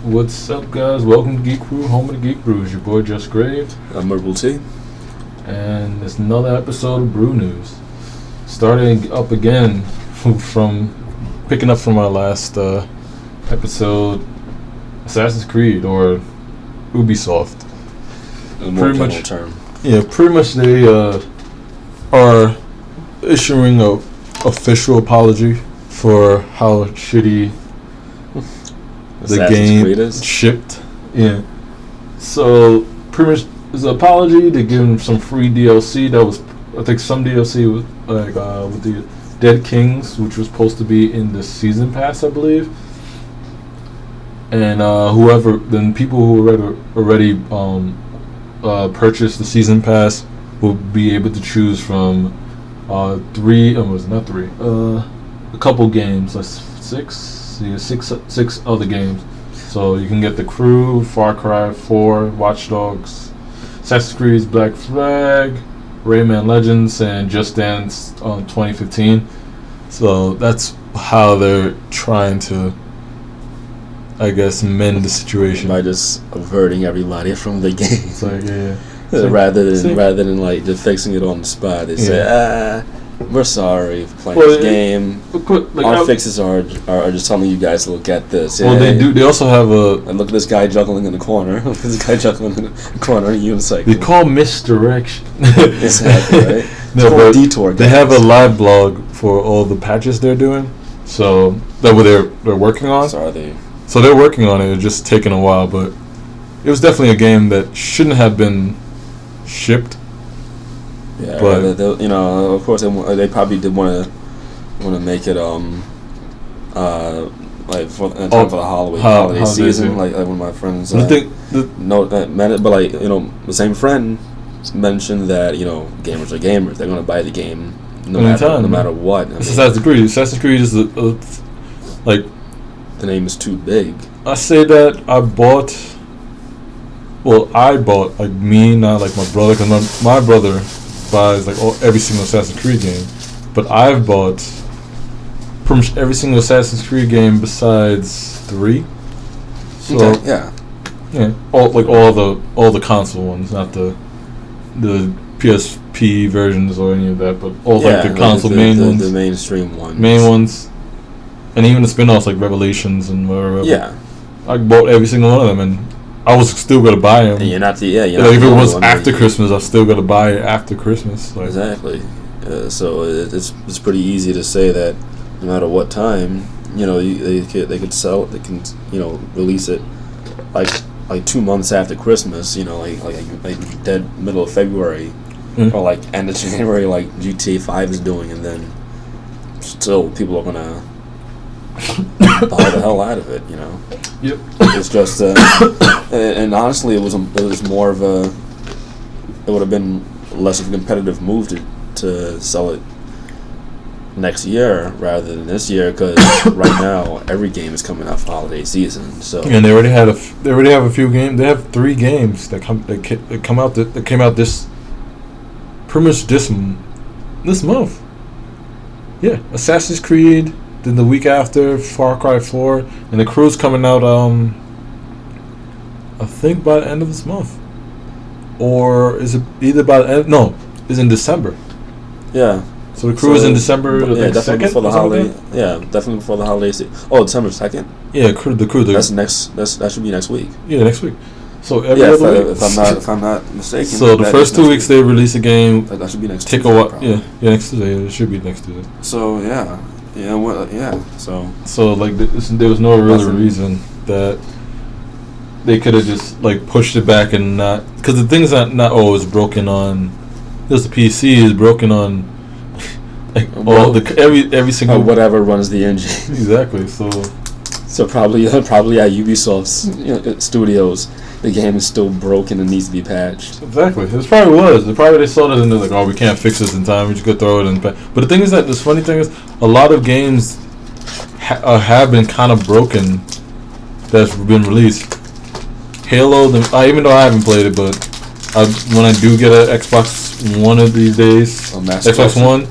What's up, guys? Welcome to Geek Brew, home of the Geek Brews. Your boy Just Grave. I'm Herbal T. And it's another episode of Brew News. Starting up again picking up from our last episode, Assassin's Creed or Ubisoft. A more general term. Yeah, pretty much they are issuing a official apology for how shitty the game shipped. Yeah. So pretty much as an apology, they give him some free DLC. That was, I think, some DLC was like with the Dead Kings, which was supposed to be in the season pass, I believe. And people who already purchased the season pass will be able to choose from a couple games, like six other games. So you can get The Crew, Far Cry 4, Watch Dogs, Assassin's Creed Black Flag, Rayman Legends, and Just Dance 2015. So that's how they're trying to, I guess, mend the situation by just averting everybody from the game. It's like, yeah. rather than like just fixing it on the spot, they say, we're sorry for playing this game. Our fixes are just telling you guys to look at this. Well, they do. They also have and look at this guy juggling in the corner. Look at this guy juggling in the corner in unicycle. They call misdirection. Exactly, right? No, but detour. They have a live blog for all the patches they're doing. So that they're working on. So are they? So they're working on it. It's just taking a while, but it was definitely a game that shouldn't have been shipped. Yeah, but of course, they probably did want to make it like for the holiday season. Like one of my friends, but the same friend mentioned that gamers are gamers. They're gonna buy the game no matter what. Assassin's Creed. Assassin's Creed is like the name is too big. I say that I bought like me, not like my brother, because my brother buys like every single Assassin's Creed game, but I've bought pretty much every single Assassin's Creed game besides 3. So okay, yeah, all the console ones, not the PSP versions or any of that, but all like the console ones, the mainstream ones, and even the spin-offs like Revelations and whatever. Yeah, I bought every single one of them, and I was still gonna buy them. And you're not if it was after Christmas, I still gotta buy it after Christmas. Like. Exactly. So it's pretty easy to say that no matter what time, they could sell it. They can release it like 2 months after Christmas. Like dead middle of February, or like end of January, like GTA 5 is doing, and then still people are gonna buy the hell out of it. Yep. It's just, and honestly, it was more of it would have been less of a competitive move to sell it next year rather than this year, because right now every game is coming out for holiday season. So and they already have a few games. They have 3 games that came out this pretty much this month. Yeah, Assassin's Creed. Then the week after, Far Cry 4, and The Crew's coming out, I think by the end of this month, or is it either by the end? No, it's in December. Yeah. So The Crew is in December. Definitely before the holiday. Yeah, definitely before the holiday season. Oh, December 2nd. Yeah, the Crew. That should be next week. Yeah, next week. So every other week. If I'm not mistaken. So the first 2 weeks they release a game. That should be next. Take Tuesday, a while. Yeah, next Tuesday. It should be next Tuesday. So yeah. So like there was no real reason that they could have just like pushed it back and not, because the thing's not always broken on. Just the PC is broken on like every single whatever runs the engine. Exactly. So probably at Ubisoft's studios, the game is still broken and needs to be patched. Exactly. It probably was. They saw that and they're like, we can't fix this in time. We just could throw it in. But the thing is that this funny thing is, a lot of games have been kind of broken that's been released. Halo, even though I haven't played it, but when I do get an Xbox One of these days, Xbox One,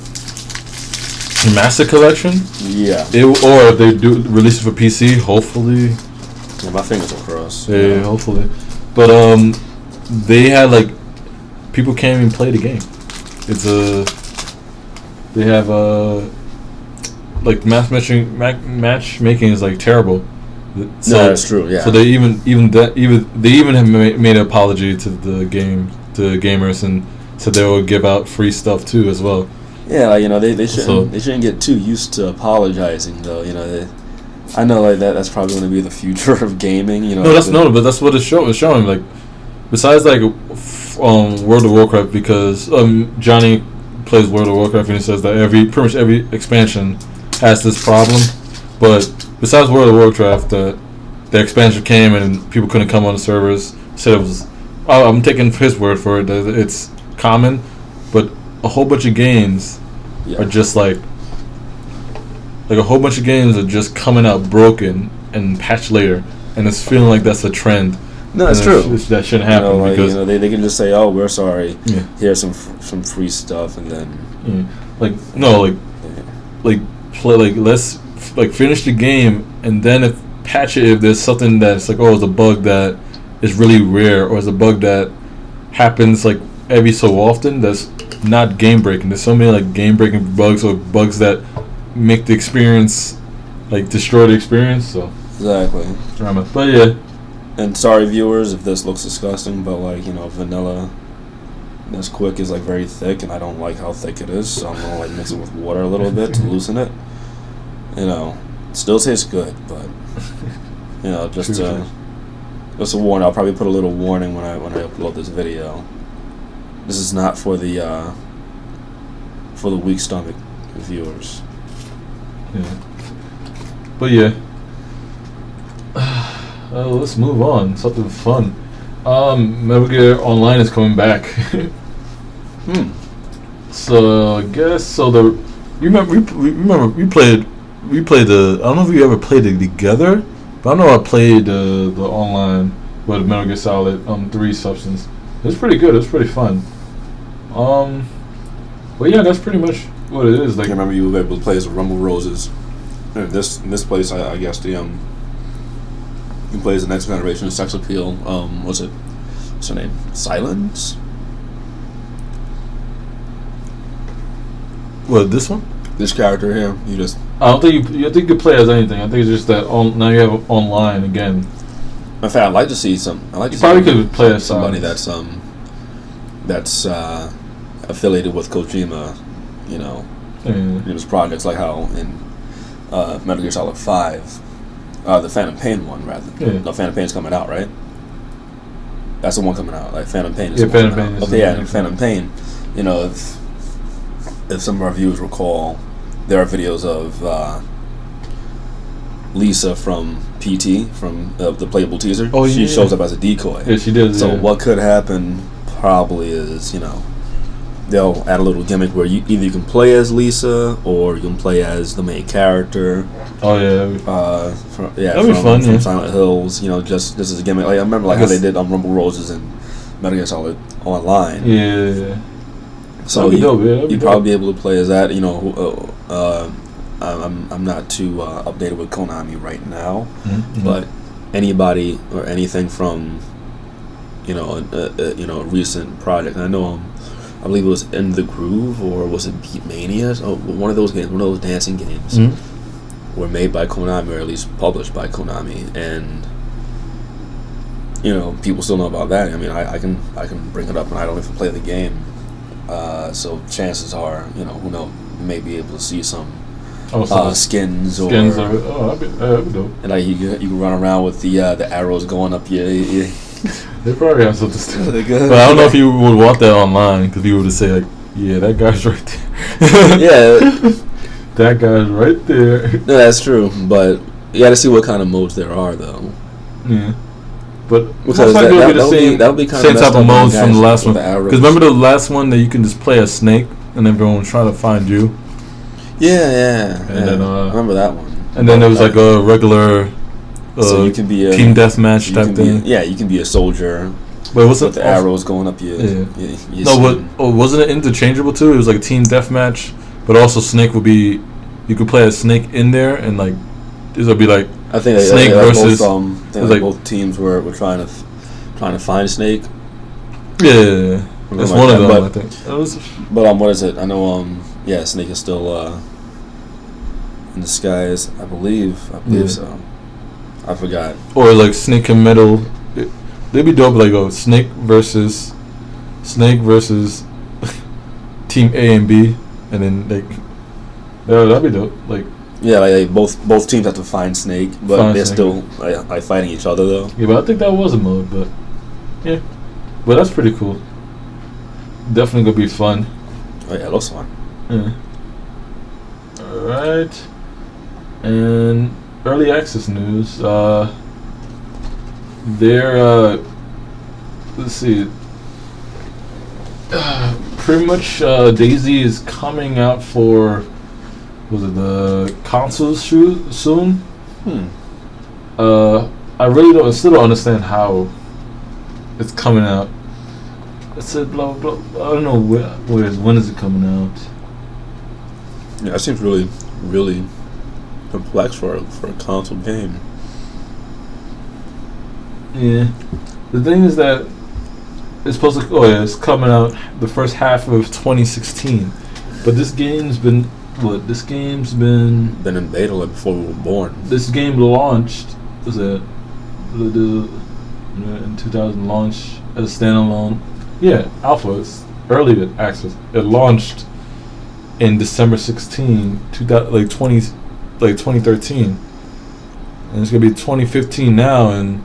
Master Collection. Yeah. Or if they do release it for PC, hopefully Yeah, my fingers are crossed. Yeah, hopefully. But they had like people can't even play the game. It's they have like matchmaking is like terrible. So, no, that's true. Yeah. So they even have made an apology to the gamers, and said they will give out free stuff too as well. Yeah, like, they shouldn't get too used to apologizing though. I know like that's probably going to be the future of gaming. But that's what it's showing. Like, besides like World of Warcraft, because Johnny plays World of Warcraft and he says that pretty much every expansion has this problem. But besides World of Warcraft, the expansion came and people couldn't come on the servers. Said it was. I'm taking his word for it. That it's common, but a whole bunch of games are just like a whole bunch of games are just coming out broken and patched later, and it's feeling like that's a trend. No, that's true. That shouldn't happen because they can just say, "Oh, we're sorry. Yeah. Here's some free stuff," and then let's finish the game and then patch it if there's something that's like, it's a bug that is really rare, or it's a bug that happens like every so often that's not game breaking. There's so many like game breaking bugs or bugs that make the experience destroy the experience. So exactly. Drama. But yeah. And sorry viewers if this looks disgusting, but vanilla Nesquik is very thick, and I don't like how thick it is, so I'm gonna mix it with water a little bit to loosen it. It still tastes good, but just a warning. I'll probably put a little warning when I upload this video. This is not for the weak stomach viewers. Yeah. But yeah. Let's move on. Something fun. Metal Gear Online is coming back. So I guess you remember we played the. I don't know if we ever played it together, but I know I played the online with Metal Gear Solid 3 Substance. It was pretty good. It was pretty fun. But yeah, that's pretty much what it is. I remember you were able to play as Rumble Roses. In this place, I guess you can play as the next generation of Sex Appeal. What's her name? Silence? What, this one? This character here, I don't think you can play as anything. I think it's just that now you have online again. In fact, I'd like to see some. You probably could play as somebody that's affiliated with Kojima. His projects, like how in Metal Gear Solid 5. The Phantom Pain one, rather. Yeah. No, Phantom Pain's coming out, right? That's the one coming out. Phantom Pain is Phantom Pain. Okay, yeah, Phantom Pain. If some of our viewers recall, there are videos of Lisa from PT, from the playable teaser. Oh, she shows up as a decoy. Yeah, she did. So what could happen probably is, they'll add a little gimmick where you can play as Lisa or you can play as the main character. Oh yeah, that'd be fun. From Silent Hills, just as a gimmick. I remember how they did on Rumble Roses and Metal Gear Solid Online. Yeah. So you'd probably be able to play as that. I'm not too updated with Konami right now, but anybody or anything from a recent project. I know I believe it was In the Groove, or was it Beatmania? Oh, one of those games, one of those dancing games, were made by Konami, or at least published by Konami, and people still know about that. I mean, I can bring it up, and I don't even play the game, so chances are, who knows, you may be able to see some skins or that'd be dope. And you can run around with the arrows going up your They probably have something stupid. But I don't know if you would want that online, because people would say yeah, that guy's right there. Yeah, that guy's right there. No, that's true, but you got to see what kind of modes there are, though. Yeah, but because that would be kind same of type of modes from the last one. Because remember the last one that you can just play as Snake and everyone was trying to find you. Yeah. Then I remember that one. And then there was a regular. So you can be a team deathmatch type thing. You can be a soldier. But was with the arrows going up your wasn't it interchangeable too? It was like a team deathmatch, but also Snake would be. You could play as Snake in there, and this would be I think Snake versus both teams were trying to find Snake. Yeah, it's one of them. I think. But what is it? I know. Snake is still in the skies. I believe so. I forgot. Or like Snake and Metal. They'd be dope. Like Snake versus Team A and B, and then that'd be dope. Like. Yeah, like both teams have to find Snake, but they're still like fighting each other though. Yeah, but I think that was a mode, but yeah, but that's pretty cool. Definitely gonna be fun. Oh yeah, it looks fun. Yeah. All right, and early access news. Let's see. Pretty much, DayZ is coming out for. Was it the consoles soon? I really still don't understand how it's coming out. It said blah blah. I don't know when is it coming out. Yeah, it seems really, really complex for a console game. Yeah, the thing is that it's supposed to. Oh yeah, it's coming out the first half of 2016, but this game's been. This game's been in beta like before we were born. This game launched in 2000. Launched as a standalone. Yeah, alpha. It's early access. It launched in December 16, 2013, and it's gonna be 2015 now, and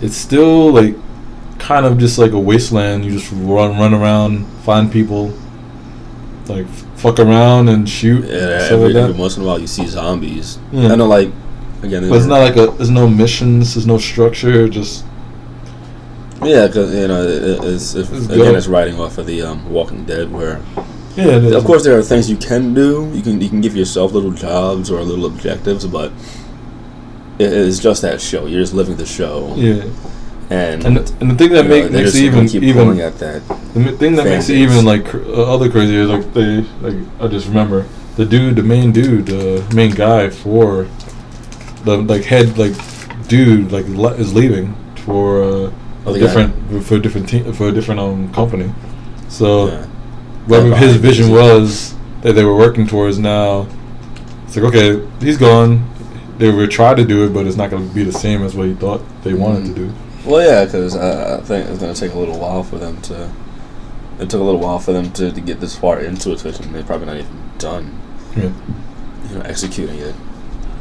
it's still like kind of just like a wasteland. You just run around, find people. Like fuck around and shoot. Yeah, every once in a while you see zombies. Yeah. I know, like again. But it's not like there's no missions, there's no structure, just. Yeah, because it's riding off of the Walking Dead, where. Yeah. Of course, there are things you can do. You can give yourself little jobs or little objectives, but it's just that show. You're just living the show. Yeah. And the thing that makes it even at that. The thing that makes it even like other crazy is like I just remember the main guy for the head dude is leaving for a different company. So whatever his vision was that they were working towards now, it's like okay, he's gone. They were trying to do it, but it's not going to be the same as what he thought they wanted to do. Well, yeah, because I think it's going to take a little while for them to. It took a little while for them to get this far into it, and they're probably not even done. Yeah. Executing it.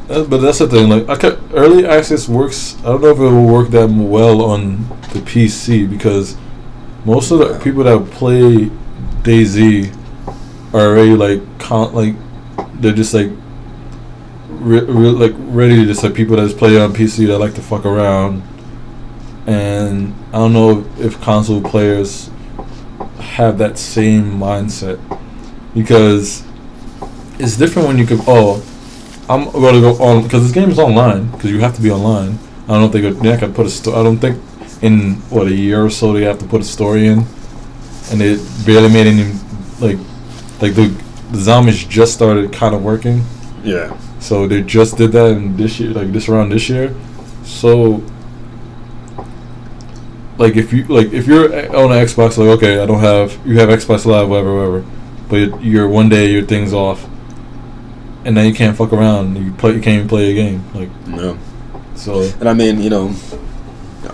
But that's the thing. Like, early access works. I don't know if it will work that well on the PC because most of the people that play DayZ are already they're just ready to just people that just play on PC that like to fuck around. And I don't know if console players have that same mindset because it's different when you could. I'm going to go on because this game is online because you have to be online. I don't think they can put I don't think in a year or so they have to put a story in, and it barely made any the zombies just started kind of working. Yeah. So they just did that in this year, around this year. So. If you're on an Xbox, okay, you have Xbox Live, whatever, but your thing's off, and now you can't fuck around. You can't even play a game. No. So. And I mean, I don't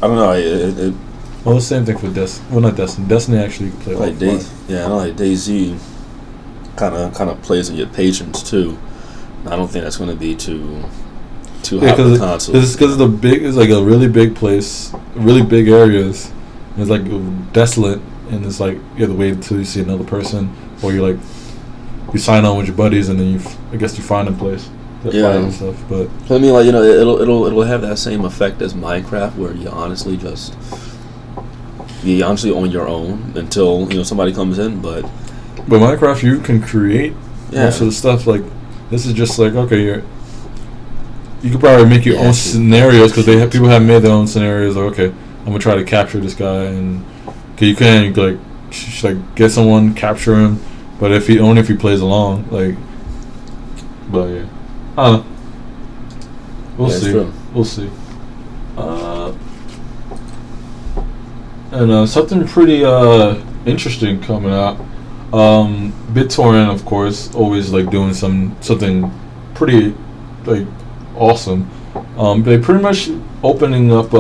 know. Well, the same thing for Destiny. Well, not Destiny. Destiny actually you can play DayZ. Yeah, I know. DayZ kind of plays on your patience too. I don't think that's going to be too hot for the console. It's because it's like a really big place, really big areas. And it's desolate, and it's you have to wait until you see another person, or you sign on with your buddies, and then you find a place to fight and stuff. But I mean, it'll have that same effect as Minecraft, where you're honestly on your own until somebody comes in. But Minecraft, you can create most of the stuff. This is just okay, you could probably make your own scenarios because people have made their own scenarios. Okay, I'm gonna try to capture this guy, and you can get someone, capture him, but if he plays along, but yeah, I don't know. We'll see. True. We'll see. And something pretty interesting coming out. BitTorrent, of course, always like doing something pretty like awesome. They pretty much opening up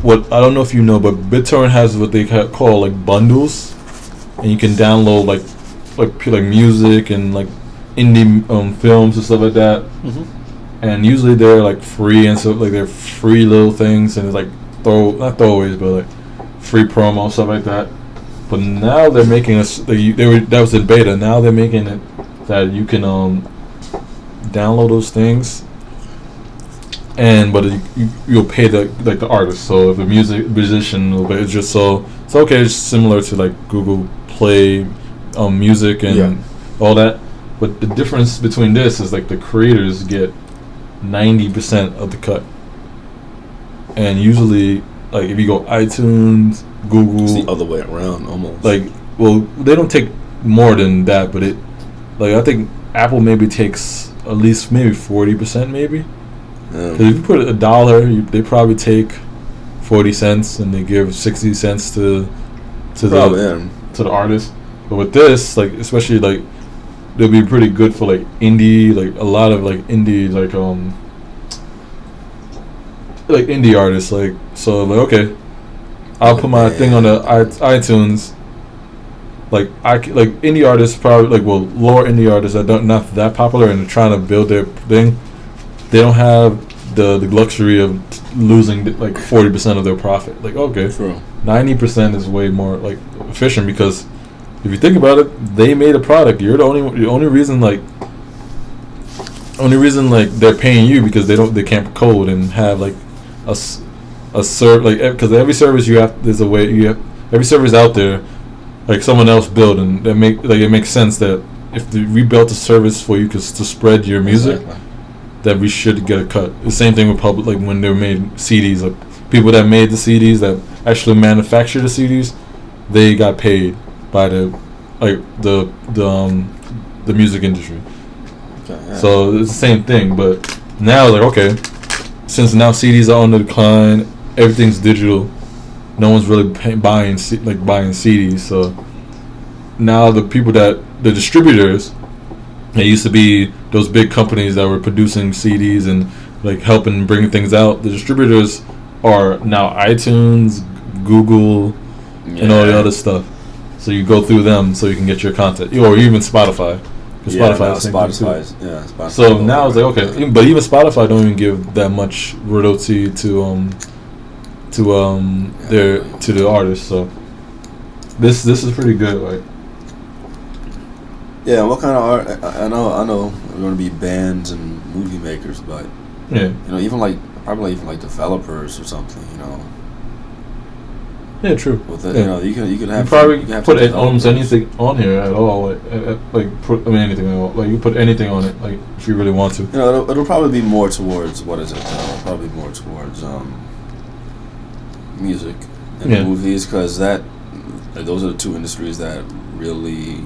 what I don't know if you know, but BitTorrent has what they call like bundles, and you can download like music and like indie films and stuff like that. Mm-hmm. And usually they're like free and stuff, like they're free little things, and it's like not throwaways, but like free promo stuff like that. But now they're making us. That was in beta. Now they're making it that you can download those things, but you'll pay the artist. So if the musician will pay, it's just so it's okay. It's similar to like Google Play, music and all that. But the difference between this is like the creators get 90% of the cut, and usually like if you go iTunes, Google, it's the other way around almost. Like, well, they don't take more than that, but I think Apple maybe takes at least maybe 40%, maybe. Because if you put $1, they probably take 40 cents, and they give 60 cents to the artist. But with this, like especially like, they'll be pretty good for like indie, like a lot of like indie like indie artists, like so like okay. I'll put my thing on the iTunes. Like indie artists probably lower indie artists that not that popular and they're trying to build their thing. They don't have the luxury of losing like 40% of their profit. Like okay, true. 90% is way more like efficient because if you think about it, they made a product. You're the only reason they're paying you because they can't code and have like a serve like because every service there's a way every service out there like someone else built and it makes sense that if we built a service for you to spread your music, that we should get a cut. The same thing with public, like when they made CDs, like people that made the CDs that actually manufactured the CDs, they got paid by the music industry. Okay, yeah. So it's the same thing, but now like okay, since now CDs are on the decline, everything's digital. No one's really buying CDs. So now the distributors, they used to be those big companies that were producing CDs and like helping bring things out. The distributors are now iTunes, Google, and all the other stuff. So you go through them so you can get your content, or even Spotify. Spotify. So now it's like okay, but even Spotify don't even give that much royalty to the artists. So this is pretty good, like. Yeah, what kind of art? I know we're going to be bands and movie makers, but probably even like developers or something, Yeah, true. With it, you can have. You probably put almost anything on here at all, anything at all. Like you put anything on it, like if you really want to. It'll probably be more towards what is it? Probably more towards music and movies, because those are the two industries that really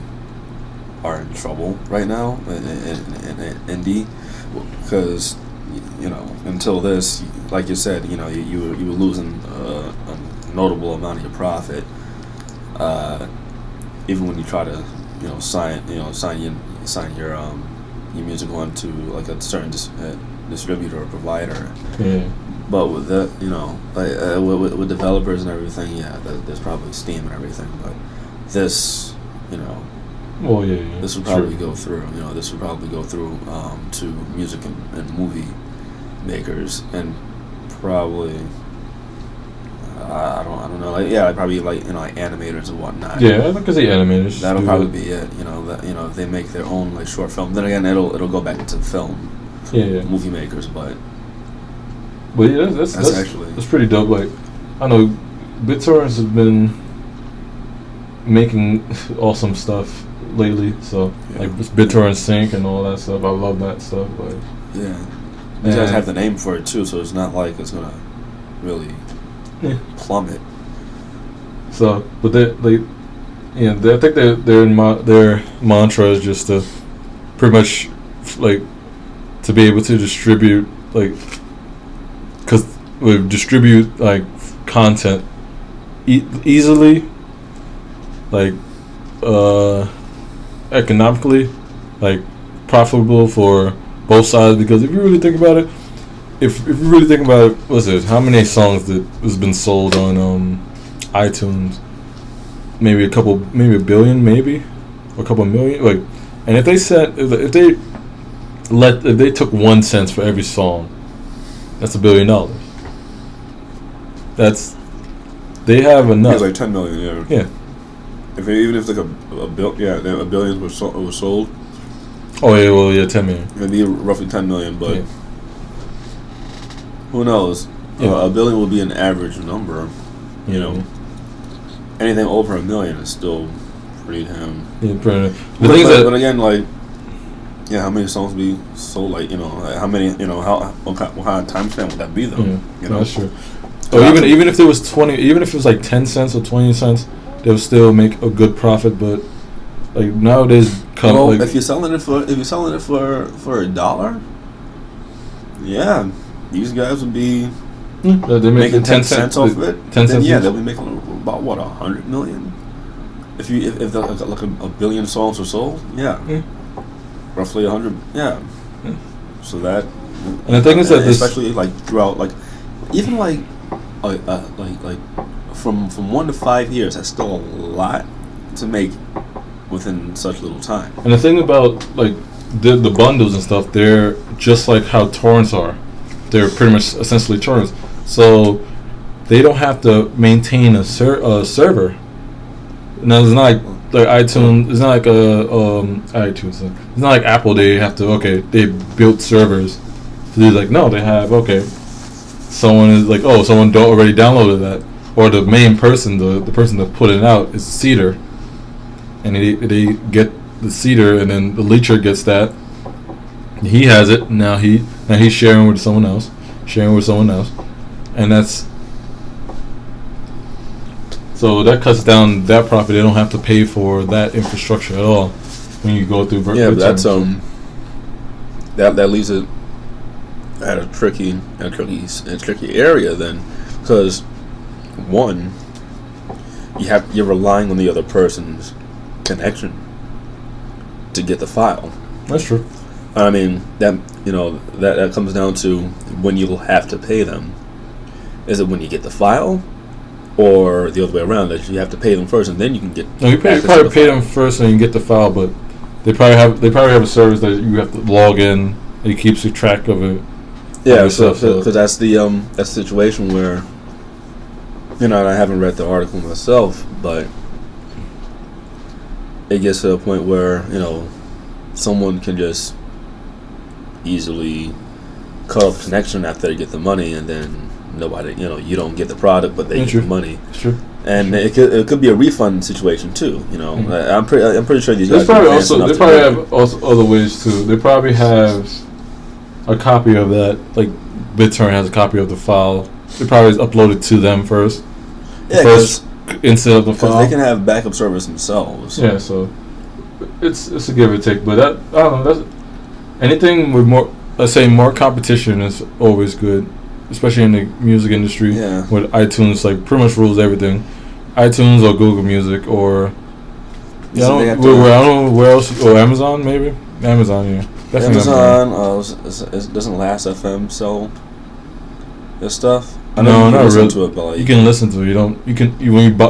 are in trouble right now in indie, because until this, like you said, you were losing a notable amount of your profit, even when you try to sign your music onto like a certain distributor or provider. But with that, with developers and everything, there's probably Steam and everything, but this this would probably go through. This would probably go through to music and movie makers, and probably I don't know. Probably like animators and whatnot. Yeah, I can see animators. That'll probably be it. If they make their own like short film, then again it'll go back into film. Movie makers, but that's pretty dope. Like I know BitTorrents have been making awesome stuff lately, so like BitTorrent Sync and all that stuff. I love that stuff. Like you guys have the name for it too, so it's not like it's gonna really plummet. So, but I think their mantra is just to pretty much like to be able to distribute like, because we distribute like content easily, like economically, like profitable for both sides. Because if you really think about it, what's it? How many songs that has been sold on iTunes? Maybe a billion, maybe or a couple million. Like, and if they took 1 cent for every song, that's $1 billion. They have enough. It's like 10 million. Yeah. Even if like a billion was sold. Oh yeah, well yeah, 10 million. It'd be roughly 10 million, but who knows? Yeah. $1 billion will be an average number. You know, anything over $1 million is still pretty damn. Yeah, pretty. But again, like, yeah, how many songs be sold? Like, you know, how many? You know, what kind of time span would that be though? Yeah, you know, that's true. Or even if there was 20, even if it was like 10 cents or 20 cents, they would still make a good profit. But like nowadays, if you're selling it for $1, yeah, these guys would be they're making 10 cents off of it. 10 cents. Yeah, they'll be making about what, 100 million. If like a billion songs are sold, roughly 100. Yeah. So that. And the thing is that especially like throughout, like even like from 1 to 5 years, that's still a lot to make within such little time. And the thing about like the bundles and stuff, they're just like how torrents are. They're pretty much essentially torrents. So they don't have to maintain a server. Now it's not like iTunes. It's not like iTunes. It's not like Apple. They have to they built servers. So they're like, no, they have someone is like, someone already downloaded that, or the main person, the person that put it out is the seeder, and they get the seeder, and then the leecher gets that. He has it now. He's sharing with someone else, and that's so that cuts down that profit. They don't have to pay for that infrastructure at all when you go through. But that's that leaves it at a tricky area then, because one, you're relying on the other person's connection to get the file. That's true. I mean that comes down to when you'll have to pay them. Is it when you get the file, or the other way around, that you have to pay them first and then you can get? No, you probably pay them first and you get the file, but they probably have a service that you have to log in. It keeps you track of it. Yeah, because that's the situation where, and I haven't read the article myself, but it gets to a point where someone can just easily cut off connection after they get the money, and then nobody, you don't get the product, but they get the money. Sure. And it could be a refund situation too. Mm-hmm. I'm pretty sure these guys. They probably have also other ways too. They probably have a copy of that, like BitTorrent has a copy of the file. They probably upload it to them first. Yeah, instead of the file. They can have backup servers themselves. Yeah, so it's a give or take. But I don't know. That's anything with more, let's say, more competition is always good, especially in the music industry. Yeah. With iTunes, like pretty much rules everything. iTunes or Google Music or I don't know where else. Or Amazon maybe. Amazon, yeah. Definitely Amazon. Doesn't Last FM sell this stuff? I know not really. To it, but like, you can listen to it.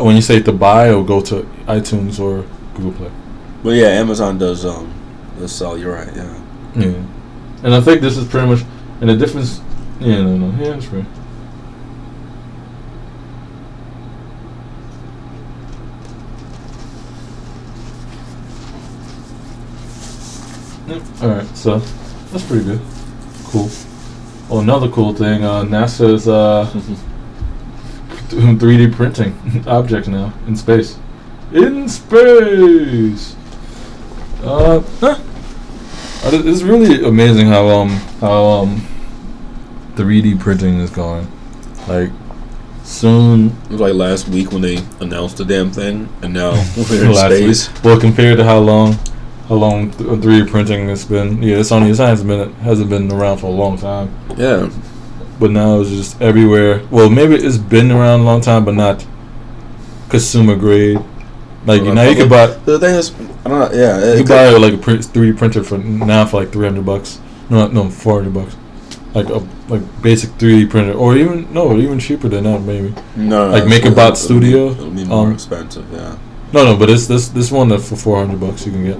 When you say to buy, it'll go to iTunes or Google Play. But yeah, Amazon does sell. You're right. Yeah. Yeah, and I think this is pretty much, and the difference. Yeah, that's right. Yep. All right, so that's pretty good. Cool. Oh, another cool thing, NASA is 3D printing objects now in space. In space. It's really amazing how 3D printing is going. Like soon. It was like last week when they announced the damn thing, and now we're in space. Well, compared to how long how long 3D printing has been. Yeah, it hasn't been around for a long time. Yeah. But now it's just everywhere. Well, maybe it's been around a long time, but not consumer grade. Like now, you can buy. The thing is, I don't know. Yeah, you can buy like a 3D printer for like $300. No, $400. Like basic 3D printer, or even cheaper than that maybe. No, like MakerBot Studio. It'll be more expensive. Yeah. No, but this one that for $400 you can get.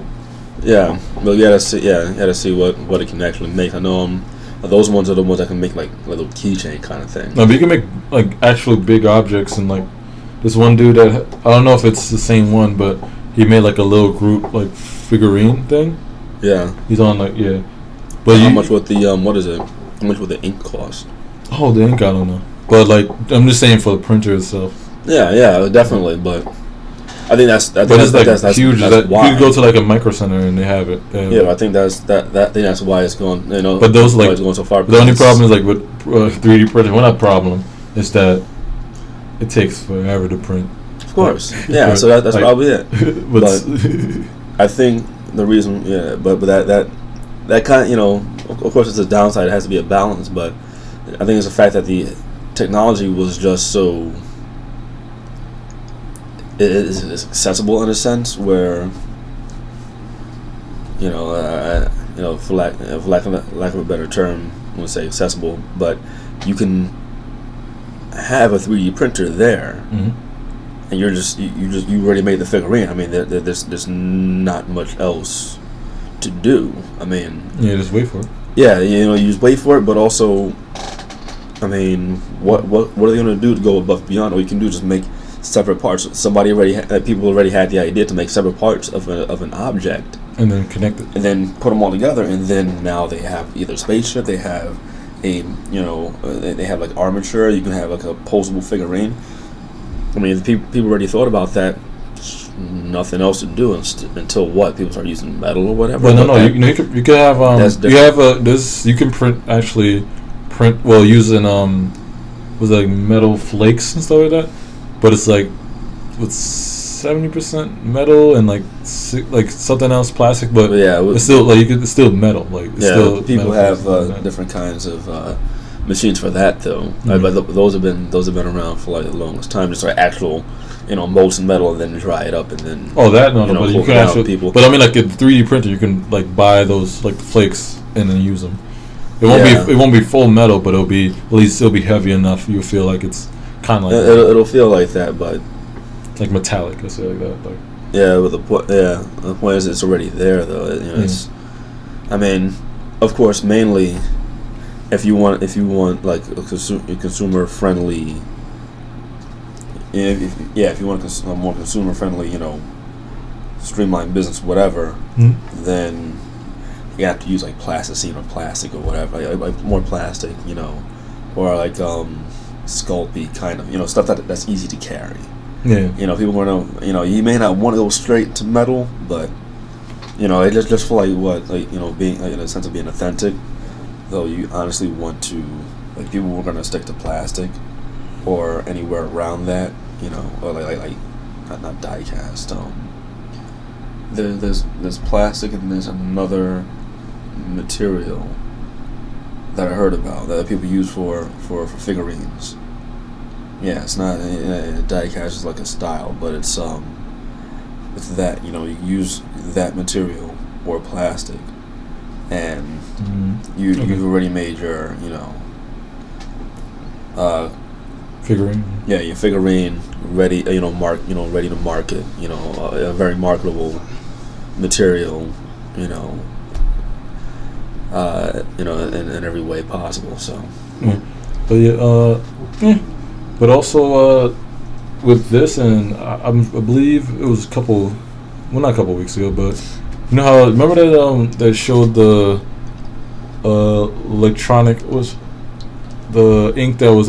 Yeah, well, you gotta see what it can actually make. I know those ones are the ones that can make like a little keychain kind of thing. No, but you can make like actual big objects, and like this one dude that I don't know if it's the same one, but he made like a little group like figurine thing. Yeah, he's on like yeah. But how much would the what is it? How much would the ink cost? Oh, the ink I don't know, but like I'm just saying for the printer itself. Yeah, definitely, but. I think that's huge. That's why. You could go to like a micro center and they have it. Yeah, I think that's why it's going. You know, but those like it's going so far. The only problem is like with 3D printing. Well, not problem is that it takes forever to print. Of course, yeah. So that's like, probably it. But I think the reason, but that kind of, of course, it's a downside. It has to be a balance. But I think it's the fact that the technology was just so. It is accessible in a sense where, for lack of a better term, I would say accessible, but you can have a 3D printer there, and you already made the figurine. I mean, there's not much else to do. I mean, just wait for it. Yeah, you just wait for it, but also, I mean, what are they going to do to go above and beyond? All you can do is just make separate parts. People already had the idea to make separate parts of an object, and then connect it, and then put them all together, and then now they have either spaceship, they have they have like armature. You can have like a posable figurine. I mean, people already thought about that. Nothing else to do until what people start using metal or whatever. Well, you could have you can print using was it like metal flakes and stuff like that. But it's like with 70% metal and like something else plastic, but it's still like it's still metal. Like it's still people have different kinds of machines for that though. But those have been around for like the longest time. Just like actual, molten metal and then dry it up and then. Oh, that no, but you can actually. People. But I mean, like a 3D printer, you can like buy those like flakes and then use them. It won't be full metal, but it'll be heavy enough. You'll feel like it's. Kind of like it'll feel like that, but like metallic, I say like that. Like but the point is it's already there though. It's. I mean, of course, mainly if you want like a consumer friendly. If you want a more consumer friendly, streamlined business, whatever, then you have to use like plasticine or plastic or whatever, like more plastic, or like sculpty kind of stuff that's easy to carry. People want to you may not want to go straight to metal, but it just for being in a sense of being authentic, though you honestly want to people were going to stick to plastic or anywhere around that, or like not die cast. There's plastic and there's another material that I heard about that people use for figurines. Yeah, it's not die cast is like a style, but it's that you use that material or plastic, and you've already made your figurine. Yeah, your figurine ready. Ready to market. A very marketable material. In every way possible. So, but but also with this, and I believe it was not a couple weeks ago, but remember that that showed the electronic was the ink that was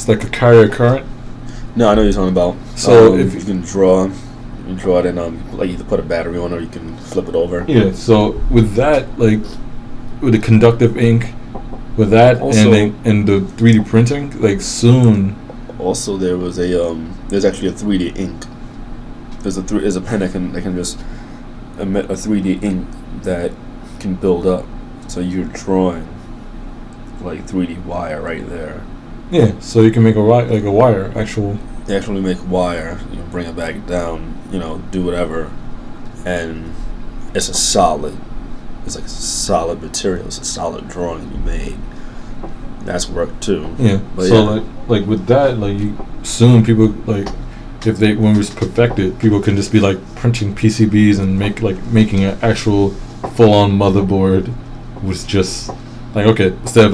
that could carry a current. No, I know what you're talking about. So if you can draw. You draw it in, like you can put a battery on, or you can flip it over. Yeah. So with that, like with the conductive ink, with that also, and the 3D printing, like soon. Also, there's actually a 3D ink. there's a pen that can just emit a 3D ink that can build up, so you're drawing like 3D wire right there. Yeah, so you can make a wire actual. You actually make wire, bring it back down, do whatever, and it's like solid material. It's a solid drawing you made. That's work too. Yeah. But so like with that, soon people when it's perfected, people can just be like printing PCBs and making an actual full-on motherboard with just instead of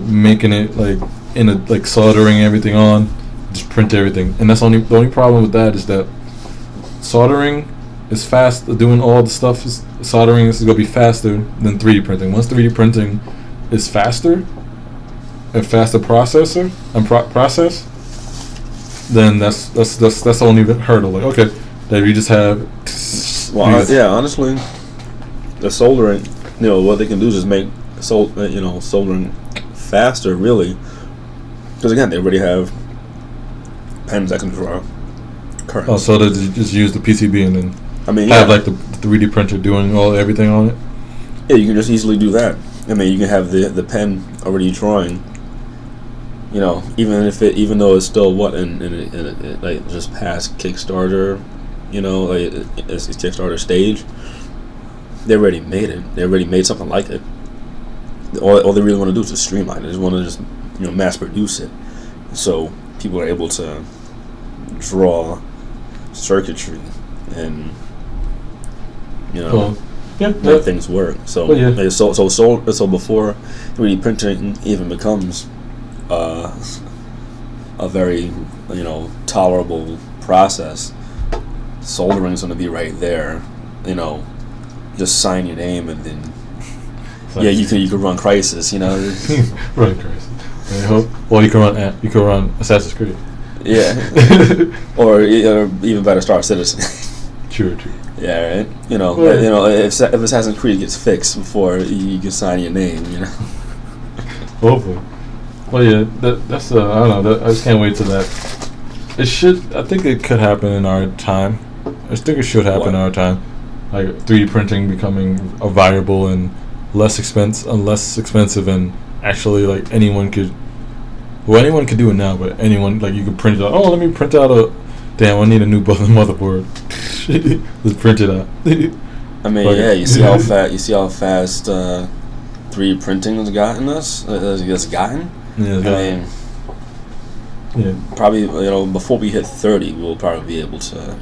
making it in a soldering everything on, just print everything. And that's the only problem with that is that soldering is fast. Doing all the stuff soldering is gonna be faster than 3D printing. Once 3D printing is faster, a faster process, then that's the only hurdle. That you just have. Honestly, the soldering, what they can do is just make soldering faster, really, because again, they already have pens that can draw current. Oh, so they just use the PCB and then have the 3D printer doing everything on it. Yeah, you can just easily do that. You can have the pen already drawing. Even though it's still just past Kickstarter, it's Kickstarter stage. They already made it. They already made something like it. All they really want to do is just streamline it. They just want to just mass produce it, so people are able to draw circuitry and make things work. So so before 3D printing even becomes a very tolerable process, soldering is going to be right there. Just sign your name and then you could run Crisis. Run Crisis. Or you can run Assassin's Creed. Yeah. or even better, Star Citizen. True. Yeah, right. If Assassin's Creed gets fixed before you can sign your name, Hopefully. Well, yeah, that's I don't know. I just can't wait till that. I think it could happen in our time. I think it should happen in our time. 3D printing becoming a viable and less expensive, and actually anyone could do it now. But anyone you could print it out. Oh, let me print out I need a new motherboard. Let's print it out. You see how fast 3D printing has gotten us. Probably before we hit 30, we'll probably be able to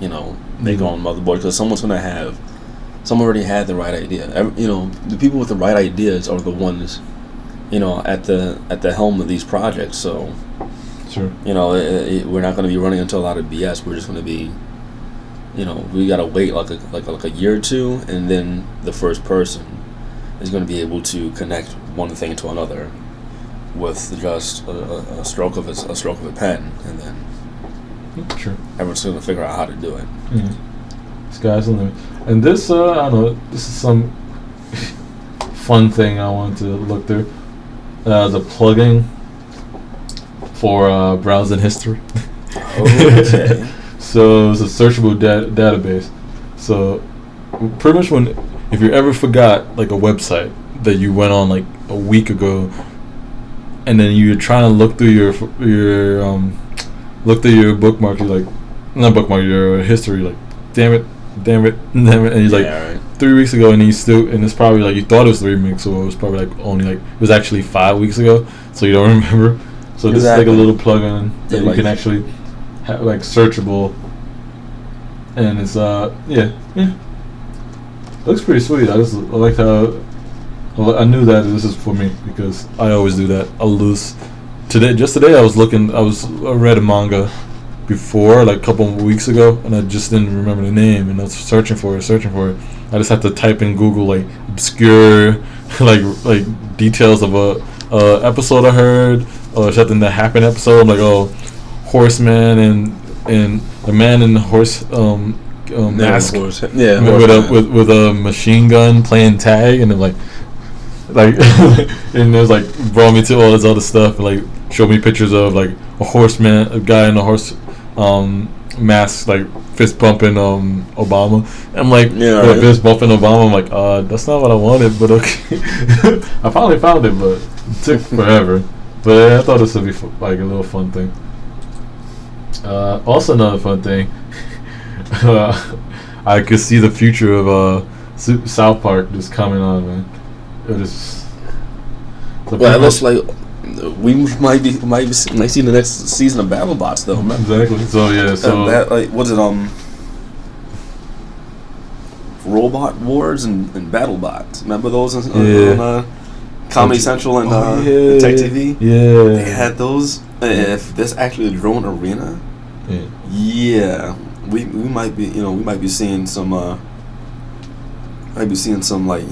make our own motherboard, because someone already had the right idea. The people with the right ideas are the ones at the helm of these projects. So sure, we're not going to be running into a lot of BS. We're just going to be we got to wait like a year or two, and then the first person is going to be able to connect one thing to another with just a stroke of a pen, and then sure, everyone's going to figure out how to do it. Mm-hmm. Sky's the limit. And this, I don't know, this is some fun thing I wanted to look through. The plugin for browsing history. Okay. So it's a searchable database. So pretty much if you ever forgot a website that you went on a week ago, and then you're trying to look through your bookmark, your history, damn it, and he's right. 3 weeks ago, and it's probably you thought it was 3 weeks ago, it was probably only it was actually 5 weeks ago, so you don't remember. So this is a little plugin that you can actually have searchable, and it's looks pretty sweet. I like how I knew that this is for me, because I always do that. I'll lose. Today I read a manga before, a couple of weeks ago, and I just didn't remember the name, and I was searching for it. I just had to type in Google obscure details of a episode I heard, or something that happened episode. I'm like, horseman and the man in the horse mask, with a machine gun playing tag, and then and there's brought me to all this other stuff, and showed me pictures of a horseman, a guy in a horse mask, like fist bumping Obama. I'm like, right. fist bumping Obama. I'm like, that's not what I wanted, but okay. I finally found it, but it took forever. But I thought this would be like a little fun thing. Also, another fun thing. I could see the future of South Park just coming on, man. It just. Well, it looks like we might see the next season of BattleBots though. Remember? Exactly. So yeah. So what's it? Robot Wars and BattleBots. Remember those on Comedy Central and Tech TV? Yeah. They had those. If there's actually a drone arena, we might be seeing some like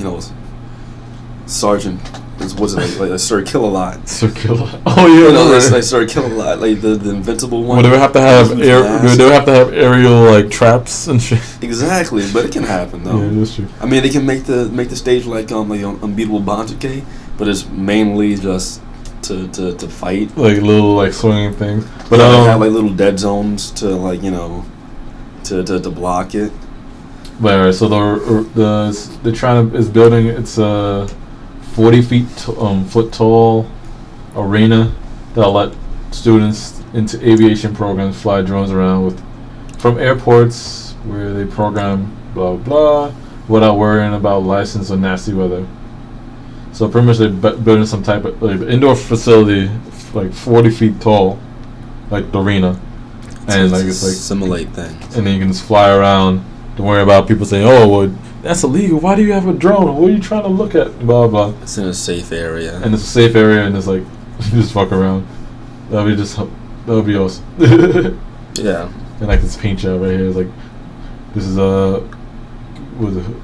Sergeant. What's it like Sir Kill-A-Lot? Sir Kill-A-Lot. Oh yeah, it's like Sir Kill-A-Lot, like the invincible one. Well, they would have to have aerial like traps and shit. Exactly, but it can happen though. Yeah, that's true. I mean, they can make the stage like Unbeatable Banjike, but it's mainly just to fight. Like little like swinging things, but they have like little dead zones to like to block it. But so they're trying to is building it's 40 foot tall arena that'll let students into aviation programs fly drones around from airports where they program blah blah without worrying about license or nasty weather. So pretty much they're building some type of like indoor facility like 40 feet tall, like the arena, and like it's like simulate things, and then you can just fly around. Don't worry about people saying, "Oh, well, that's illegal. Why do you have a drone? What are you trying to look at?" Blah blah. It's in a safe area. And it's a safe area, and it's like you just fuck around. That would be awesome. Yeah. And like this paint job right here is like, this is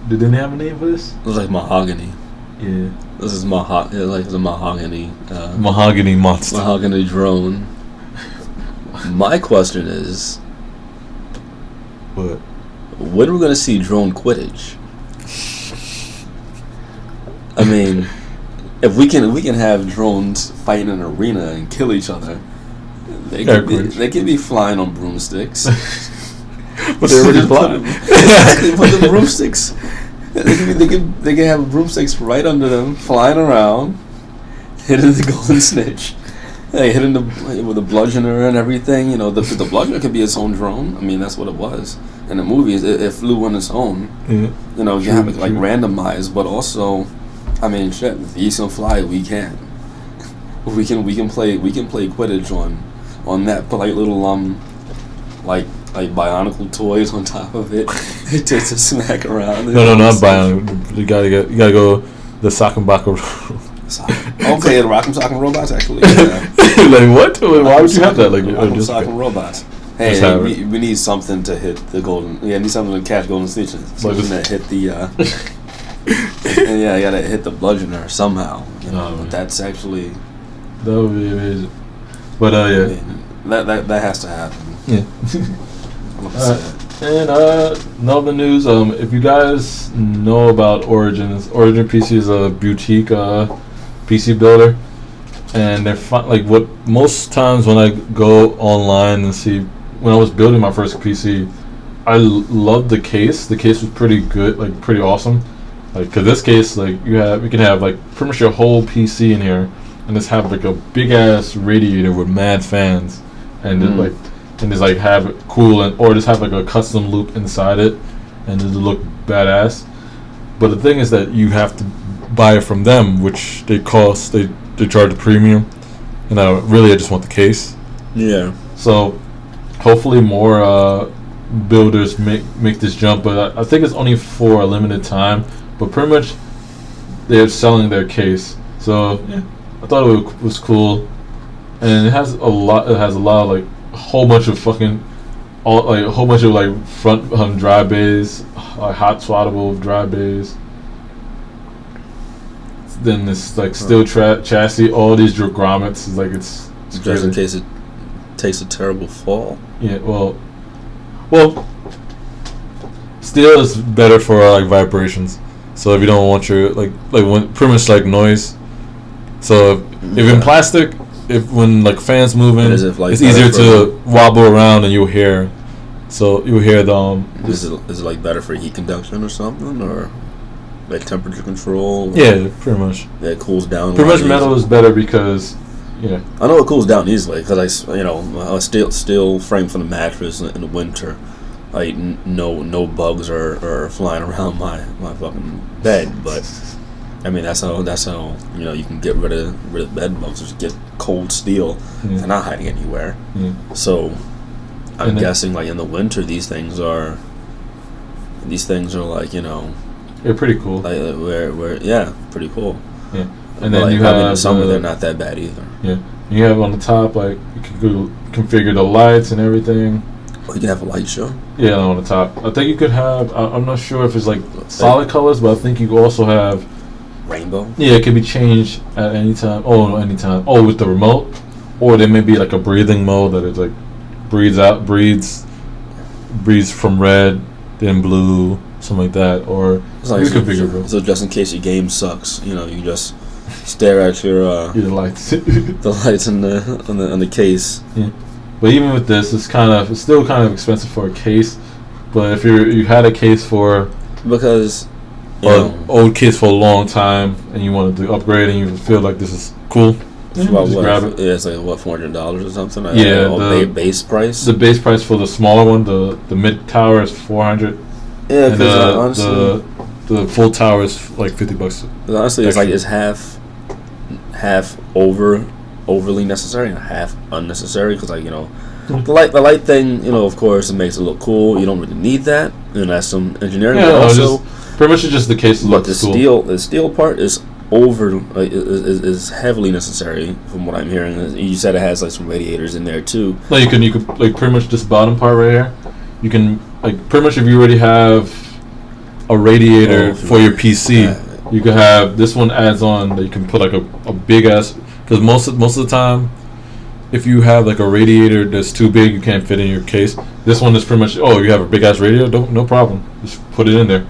did they have a name for this? It was like mahogany. Yeah. This is like the mahogany. Mahogany monster. Mahogany drone. My question is, what? When are we gonna see Drone Quidditch? I mean, if we can have drones fight in an arena and kill each other, they can be flying on broomsticks. But they already fly. Put the broomsticks. They can have broomsticks right under them, flying around, hitting the golden snitch. They hitting with a bludgeoner and everything. The bludgeoner could be its own drone. I mean, that's what it was in the movies. It flew on its own. Yeah. You have it like randomized, but also, I mean, shit. If he can fly, we can. We can play Quidditch on that. Put like little like bionicle toys on top of it to smack around. No, not bionicle. You gotta go the Sakumbaka. Okay, the Rock'em Sock'em Robots actually. Yeah. Like what? Why would you have that? Like Rock'em Sock'em Robots. Hey, we need something to hit the golden. Yeah, need something to catch golden snitches. Something that hit the. And yeah, I gotta hit the bludgeoner somehow. But that's actually. That would be amazing. But yeah. I mean, that has to happen. Yeah. And another news. If you guys know about Origin PC is a boutique PC builder, and they're like what most times when I go online and see when I was building my first PC, I loved the case. The case was pretty good, like pretty awesome. Like, cause this case, like you can have like pretty much your whole PC in here, and just have like a big ass radiator with mad fans, and just like have it cool or just have like a custom loop inside it, and it'll look badass. But the thing is that you have to buy it from them, which they charge a premium, and I just want the case. Yeah. So hopefully more builders make this jump, but I think it's only for a limited time. But pretty much they're selling their case, so yeah, I thought it was cool, and it has a lot. It has a lot of like a whole bunch of front dry bays, hot swattable dry bays. Then this like steel chassis, all these grommets. It's like it's just in case it takes a terrible fall. Yeah, well, steel is better for like vibrations. So if you don't want your like when pretty much like noise. So if in plastic, when like fans moving, it's easier to wobble around and you'll hear. So you hear the Is it like better for heat conduction or something, or like temperature control? Yeah, pretty much. Yeah, it cools down. Pretty much metal is better because I know it cools down easily because a steel frame for the mattress in the winter. Like no bugs are flying around my fucking bed, but I mean that's how you can get rid of bed bugs. Just get cold steel. They're not hiding anywhere. So I'm guessing like in the winter these things are like they're pretty cool. Like pretty cool. Yeah, and then you have in the summer they're not that bad either. Yeah, you have on the top like you can configure the lights and everything. Oh, you can have a light show? Yeah, on the top. I think you could have, I'm not sure if it's like solid colors, but I think you could also have rainbow. Yeah, it can be changed at any time. Anytime. With the remote. Or there may be like a breathing mode that it like breathes from red, then blue, something like that. Or you can configure it. So just in case your game sucks, you just stare at your lights. The lights on the case. Yeah. But even with this, it's still kind of expensive for a case. But if you had a case because old case for a long time and you wanted to upgrade and you feel like this is cool, just grab it. Yeah, it's like $400 or something. Yeah, base price. The base price for the smaller one, the mid tower is $400. Yeah, because honestly, the full tower is like $50. Honestly, it's half overly necessary and half unnecessary because the light thing of course it makes it look cool. You don't really need that, and that's some engineering. Yeah, but also pretty much it's just the case. But the steel part is is heavily necessary from what I'm hearing. You said it has like some radiators in there too. No, you can like pretty much this bottom part right here. You can like pretty much if you already have a radiator for your PC, you could have this one adds on that you can put like a big ass. Because most of the time, if you have like a radiator that's too big, you can't fit in your case. This one is pretty much you have a big ass radiator, no problem. Just put it in there.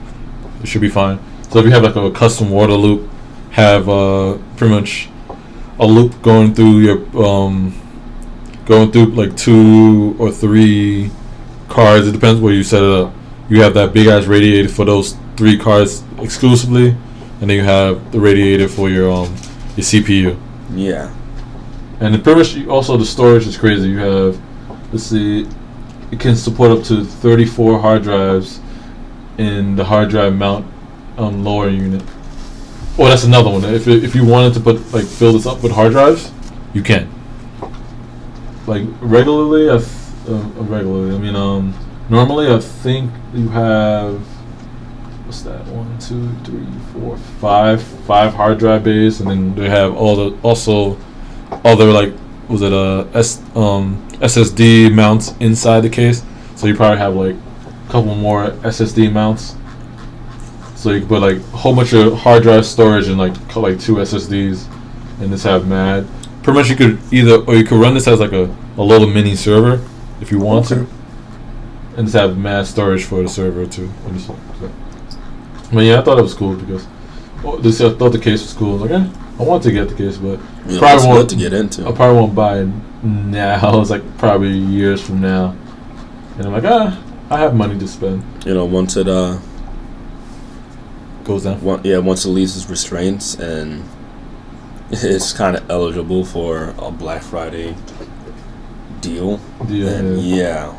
It should be fine. So if you have like a custom water loop, have pretty much a loop going through your like 2 or 3 cars. It depends where you set it up. You have that big ass radiator for those 3 cars exclusively, and then you have the radiator for your CPU. Yeah. And pretty much also the storage is crazy. You have, let's see, it can support up to 34 hard drives in the hard drive mount lower unit. Oh, that's another one. If you wanted to fill this up with hard drives, you can. Like regularly, normally I think you have, what's that? 1, 2, 3, 4, 5 hard drive bays, and then they have other like SSD mounts inside the case. So you probably have like a couple more SSD mounts. So you can put like a whole bunch of hard drive storage and like 2 SSDs, and just have mad. Pretty much you could run this as like a little mini server if you want to, and just have mad storage for the server too. But yeah, I thought it was cool because I thought the case was cool. Like, I want to get the case, but probably won't to get into. I probably won't buy it now. It's like probably years from now, and I'm like, I have money to spend. Once it goes down. Once it leaves its restraints and it's kind of eligible for a Black Friday deal. Yeah.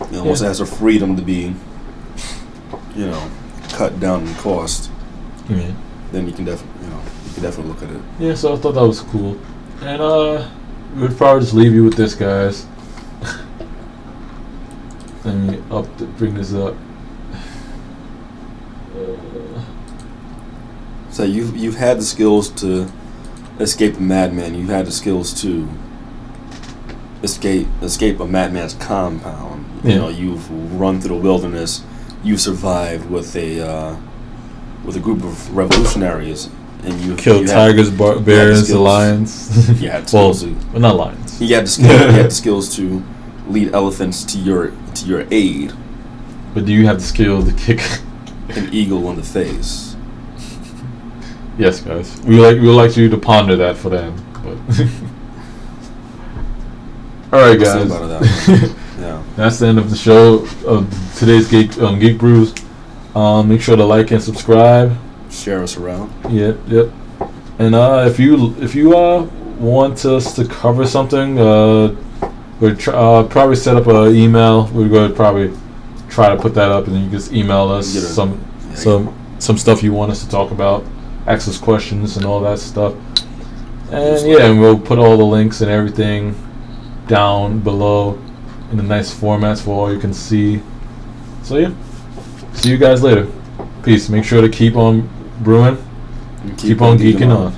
Once it has the freedom to be, cut down in cost. Yeah. Then you can definitely look at it. Yeah, so I thought that was cool, and we would probably just leave you with this, guys. Let me bring this up. So you've had the skills to escape a madman. You've had the skills to escape a madman's compound. Yeah. You've run through the wilderness. You survived with a group of revolutionaries, and you killed tigers, bears, lions. You had skills not lions. You had the skills to lead elephants to your aid. But do you have the skill to kick an eagle in the face? Yes, guys. We would like you to ponder that for them. But All right, guys. About that yeah. That's the end of the show of today's Geek Brews. Make sure to like and subscribe. Share us around. Yep. And if you want us to cover something, we'd probably set up an email. We're going to probably try to put that up, and then you just email us some stuff you want us to talk about, ask us questions and all that stuff. And we'll put all the links and everything down below in a nice formats for all you can see. So yeah, see you guys later. Peace. Make sure to keep on brewing, keep on geeking on.